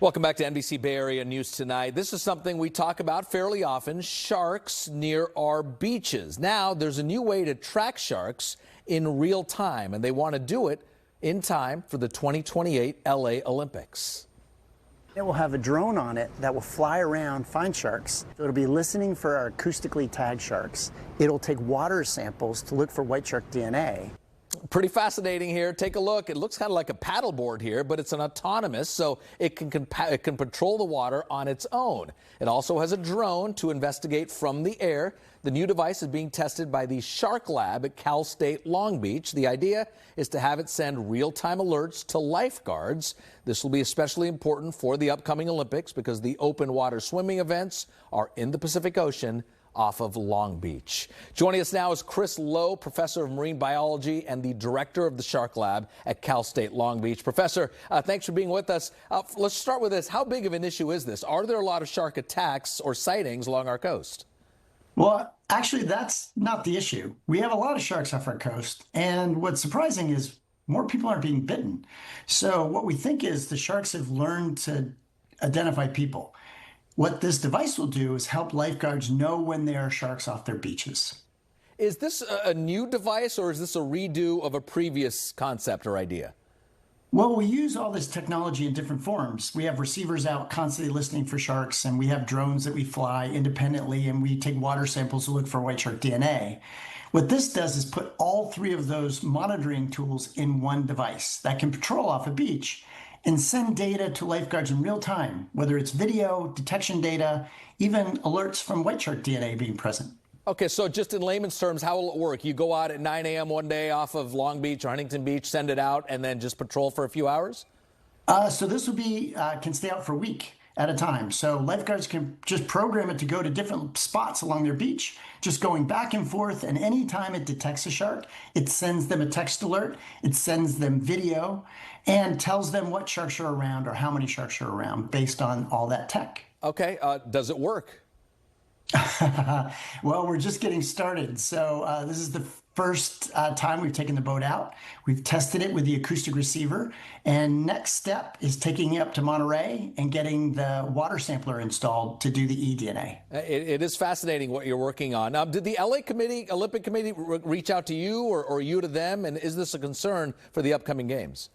Welcome back to NBC Bay Area News Tonight. This is something we talk about fairly often, sharks near our beaches. Now, there's a new way to track sharks in real time, and they want to do it in time for the 2028 LA Olympics. It will have a drone on it that will fly around, find sharks. It'll be listening for our acoustically tagged sharks. It'll take water samples to look for white shark DNA. Pretty fascinating here. Take a look. It looks kind of like a paddleboard here, but it's an autonomous, so it can patrol the water on its own. It also has a drone to investigate from the air. The new device is being tested by the Shark Lab at Cal State Long Beach. The idea is to have it send real-time alerts to lifeguards. This will be especially important for the upcoming Olympics because the open water swimming events are in the Pacific Ocean off of Long Beach. Joining us now is Chris Lowe, professor of marine biology and the director of the Shark Lab at Cal State Long Beach. Professor, thanks for being with us. Let's start with this. How big of an issue is this? Are there a lot of shark attacks or sightings along our coast? Well, actually, that's not the issue. We have a lot of sharks off our coast, and what's surprising is more people aren't being bitten. So what we think is the sharks have learned to identify people. What this device will do is help lifeguards know when there are sharks off their beaches. Is this a new device, or is this a redo of a previous concept or idea? Well, we use all this technology in different forms. We have receivers out constantly listening for sharks, and we have drones that we fly independently, and we take water samples to look for white shark DNA. What this does is put all three of those monitoring tools in one device that can patrol off a beach and send data to lifeguards in real time, whether it's video, detection data, even alerts from white shark DNA being present. Okay, so just in layman's terms, how will it work? You go out at 9 a.m. one day off of Long Beach or Huntington Beach, send it out, and then just patrol for a few hours? So this will be, can stay out for a week at a time. So lifeguards can just program it to go to different spots along their beach, just going back and forth. And anytime it detects a shark, it sends them a text alert, it sends them video, and tells them what sharks are around or how many sharks are around based on all that tech. Okay, does it work? Well, we're just getting started. So this is the first time we've taken the boat out. We've tested it with the acoustic receiver, and next step is taking it up to Monterey and getting the water sampler installed to do the eDNA. It is fascinating what you're working on. Did the Olympic Committee reach out to you or you to them? And is this a concern for the upcoming games?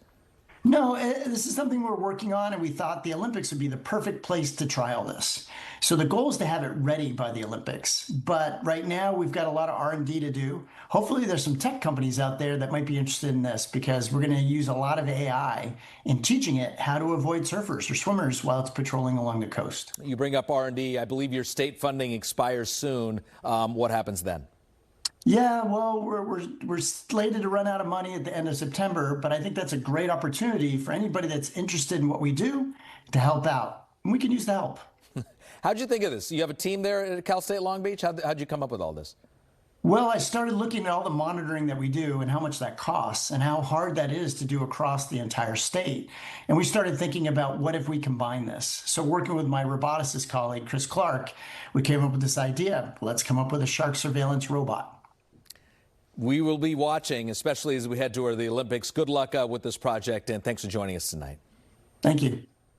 No, this is something we're working on, and we thought the Olympics would be the perfect place to trial this. So the goal is to have it ready by the Olympics. But right now, we've got a lot of R&D to do. Hopefully, there's some tech companies out there that might be interested in this, because we're going to use a lot of AI in teaching it how to avoid surfers or swimmers while it's patrolling along the coast. You bring up R&D. I believe your state funding expires soon. What happens then? Yeah, well, we're slated to run out of money at the end of September, but I think that's a great opportunity for anybody that's interested in what we do to help out. And we can use the help. How'd you think of this? You have a team there at Cal State Long Beach? How'd you come up with all this? Well, I started looking at all the monitoring that we do and how much that costs and how hard that is to do across the entire state. And we started thinking about what if we combine this. So working with my roboticist colleague, Chris Clark, we came up with this idea. Let's come up with a shark surveillance robot. We will be watching, especially as we head toward the Olympics. Good luck with this project, and thanks for joining us tonight. Thank you.